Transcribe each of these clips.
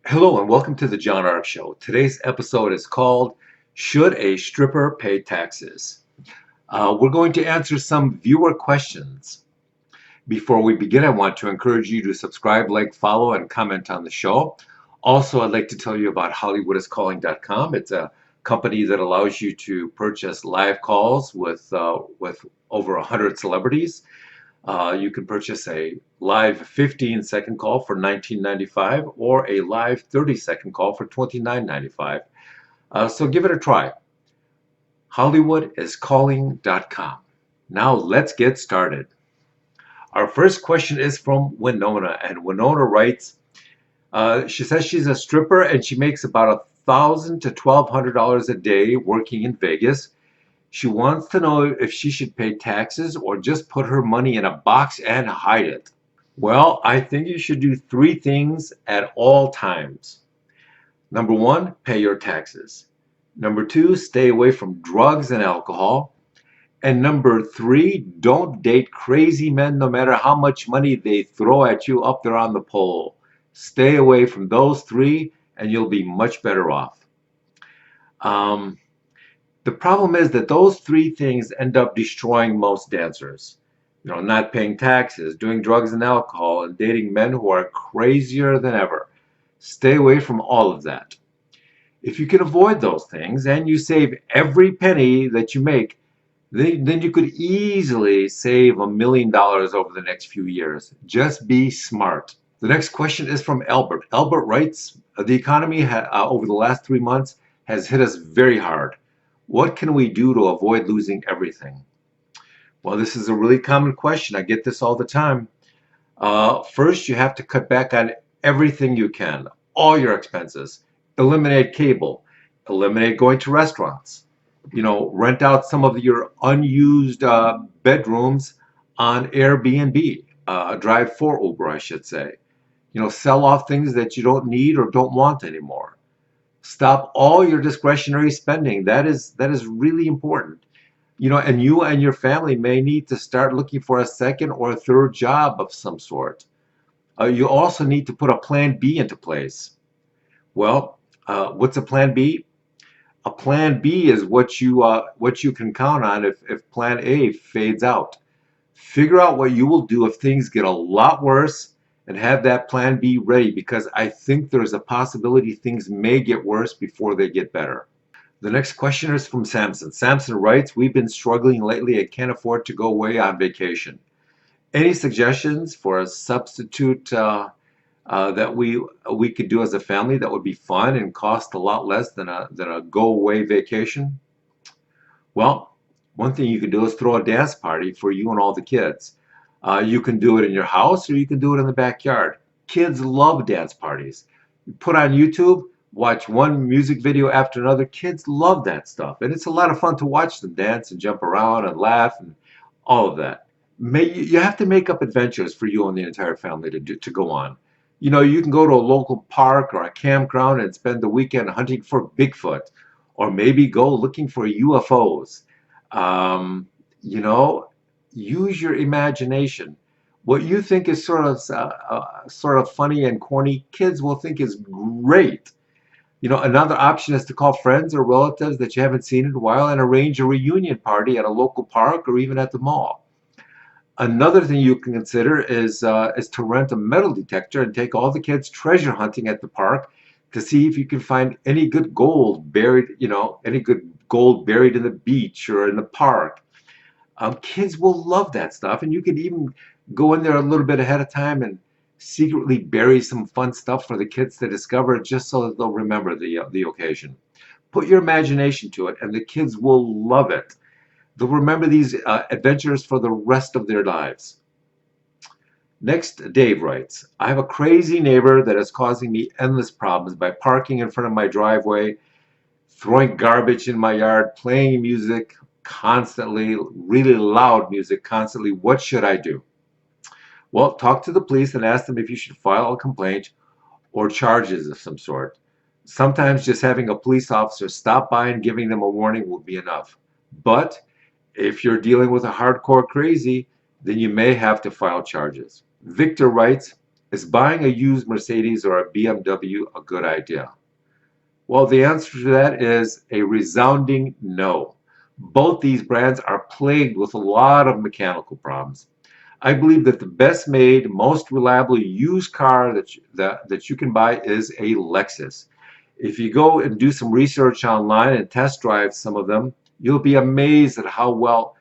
Hello and welcome to the John Ark Show. Today's episode is called Should a Stripper Pay Taxes? We're going to answer some viewer questions. Before we begin, I want to encourage you to subscribe, like, follow, and comment on the show. Also, I'd like to tell you about HollywoodIsCalling.com. It's a company that allows you to purchase live calls with over 100 celebrities. You can purchase a live 15-second call for $19.95 or a live 30-second call for $29.95. So give it a try. HollywoodIsCalling.com. Now let's get started. Our first question is from Winona, and Winona writes, she says she's a stripper and she makes about $1,000 to $1,200 a day working in Vegas. She wants to know if she should pay taxes or just put her money in a box and hide it. Well, I think you should do three things at all times. Number one, pay your taxes. Number two, stay away from drugs and alcohol. And number three, don't date crazy men no matter how much money they throw at you up there on the pole. Stay away from those three and you'll be much better off. The problem is that those three things end up destroying most dancers. Not paying taxes, doing drugs and alcohol, and dating men who are crazier than ever. Stay away from all of that. If you can avoid those things and you save every penny that you make, then you could easily save $1 million over the next few years. Just be smart. The next question is from Albert. Albert writes, the economy over the last 3 months has hit us very hard. What can we do to avoid losing everything? Well, this is a really common question. I get this all the time. First, you have to cut back on everything you can, all your expenses. Eliminate cable, eliminate going to restaurants. Rent out some of your unused bedrooms on Airbnb, drive for Uber, I should say. Sell off things that you don't need or don't want anymore. Stop all your discretionary spending. That is really important. And you and your family may need to start looking for a second or a third job of some sort. You also need to put a plan B into place. Well, what's a plan B? A plan B is what you can count on if plan A fades out. Figure out what you will do if things get a lot worse and have that plan B ready, because I think there's a possibility things may get worse before they get better. The next question is from Samson. Samson writes, we've been struggling lately and can't afford to go away on vacation. Any suggestions for a substitute that we could do as a family that would be fun and cost a lot less than a go away vacation? Well, one thing you can do is throw a dance party for you and all the kids. You can do it in your house or you can do it in the backyard. Kids love dance parties. You put on YouTube, watch one music video after another. Kids love that stuff. And it's a lot of fun to watch them dance and jump around and laugh and all of that. You have to make up adventures for you and the entire family to go on. You can go to a local park or a campground and spend the weekend hunting for Bigfoot, or maybe go looking for UFOs. You know, Use your imagination. What you think is sort of funny and corny, kids will think is great. Another option is to call friends or relatives that you haven't seen in a while and arrange a reunion party at a local park or even at the mall. Another thing you can consider is to rent a metal detector and take all the kids treasure hunting at the park to see if you can find any good gold buried, any good gold buried in the beach or in the park. Kids will love that stuff, and you can even go in there a little bit ahead of time and secretly bury some fun stuff for the kids to discover, just so that they'll remember the occasion. Put your imagination to it, and the kids will love it. They'll remember these adventures for the rest of their lives. Next, Dave writes, I have a crazy neighbor that is causing me endless problems by parking in front of my driveway, throwing garbage in my yard, playing music constantly, really loud music constantly. What should I do? Well, talk to the police and ask them if you should file a complaint or charges of some sort. Sometimes just having a police officer stop by and giving them a warning will be enough. But if you're dealing with a hardcore crazy, then you may have to file charges. Victor writes, Is buying a used Mercedes or a BMW a good idea? Well, the answer to that is a resounding no. Both these brands are plagued with a lot of mechanical problems. I believe that the best made, most reliable used car that you can buy is a Lexus. If you go and do some research online and test drive some of them, you'll be amazed at how well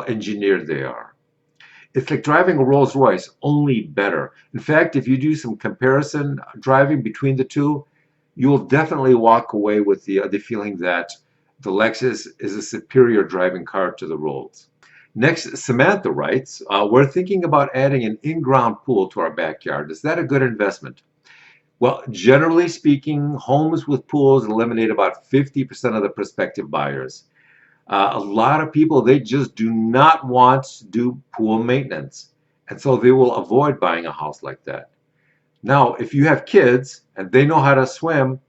engineered they are. It's like driving a Rolls Royce, only better. In fact, if you do some comparison driving between the two, you'll definitely walk away with the feeling that the Lexus is a superior driving car to the Rolls. Next, Samantha writes, we're thinking about adding an in-ground pool to our backyard. Is that a good investment? Well, generally speaking, homes with pools eliminate about 50% of the prospective buyers. A lot of people, they just do not want to do pool maintenance. And so they will avoid buying a house like that. Now, if you have kids and they know how to swim,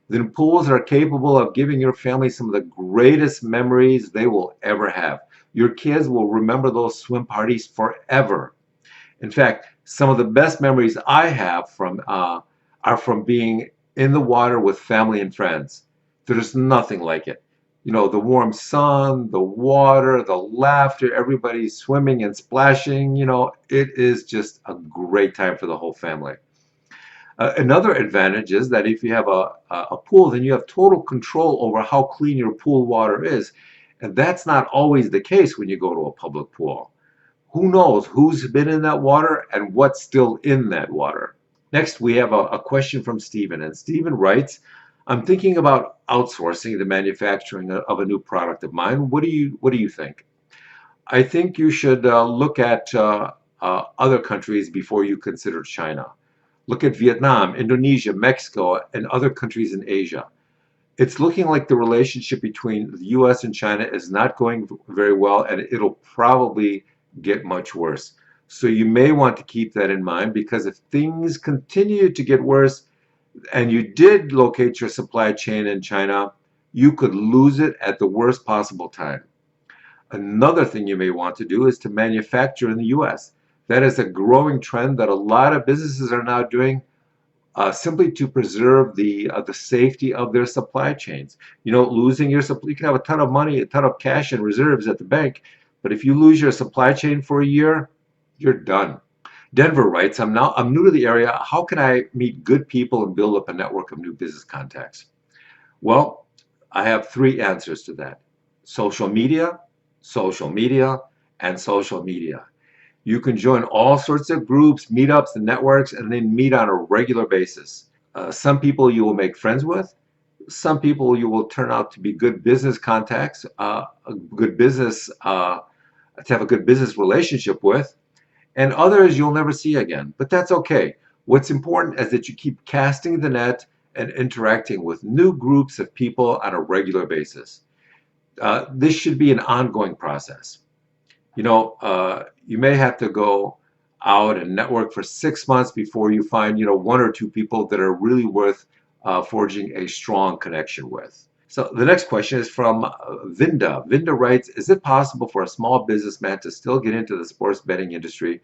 then pools are capable of giving your family some of the greatest memories they will ever have. Your kids will remember those swim parties forever. In fact, some of the best memories I have are from being in the water with family and friends. There's nothing like it. The warm sun, the water, the laughter, everybody swimming and splashing, it is just a great time for the whole family. Another advantage is that if you have a pool, then you have total control over how clean your pool water is. And that's not always the case when you go to a public pool. Who knows who's been in that water and what's still in that water? Next, we have a question from Stephen. And Stephen writes, I'm thinking about outsourcing the manufacturing of a new product of mine. What do you think? I think you should look at other countries before you consider China. Look at Vietnam, Indonesia, Mexico, and other countries in Asia. It's looking like the relationship between the US and China is not going very well, and it'll probably get much worse. So you may want to keep that in mind, because if things continue to get worse and you did locate your supply chain in China, you could lose it at the worst possible time. Another thing you may want to do is to manufacture in the US. That is a growing trend that a lot of businesses are now doing, simply to preserve the safety of their supply chains. Losing your supply, you can have a ton of money, a ton of cash and reserves at the bank, but if you lose your supply chain for a year, you're done. Denver writes, I'm new to the area. How can I meet good people and build up a network of new business contacts? Well, I have three answers to that. Social media, social media, and social media. You can join all sorts of groups, meetups, and networks, and then meet on a regular basis. Some people you will make friends with. Some people you will turn out to be good business contacts, a good business to have a good business relationship with, and others you'll never see again. But that's okay. What's important is that you keep casting the net and interacting with new groups of people on a regular basis. This should be an ongoing process. You may have to go out and network for 6 months before you find, one or two people that are really worth forging a strong connection with. So the next question is from Vinda. Vinda writes, is it possible for a small businessman to still get into the sports betting industry,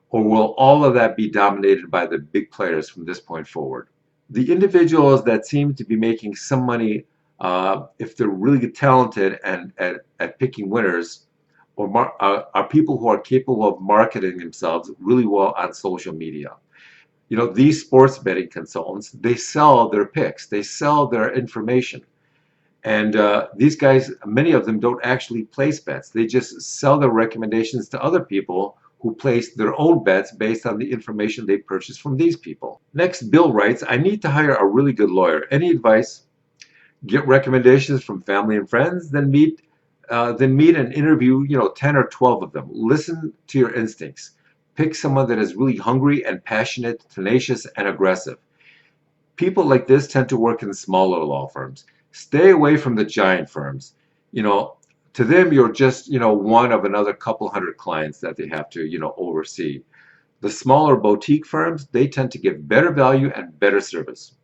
or will all of that be dominated by the big players from this point forward? The individuals that seem to be making some money, if they're really talented and at picking winners, are people who are capable of marketing themselves really well on social media. These sports betting consultants, they sell their picks, they sell their information. And these guys, many of them don't actually place bets. They just sell their recommendations to other people who place their own bets based on the information they purchased from these people. Next, Bill writes, I need to hire a really good lawyer. Any advice? Get recommendations from family and friends, then meet and interview 10 or 12 of them. Listen to your instincts. Pick someone that is really hungry and passionate, tenacious and aggressive. People like this tend to work in smaller law firms. Stay away from the giant firms. To them you're just one of another couple hundred clients that they have to oversee. The smaller boutique firms, they tend to give better value and better service.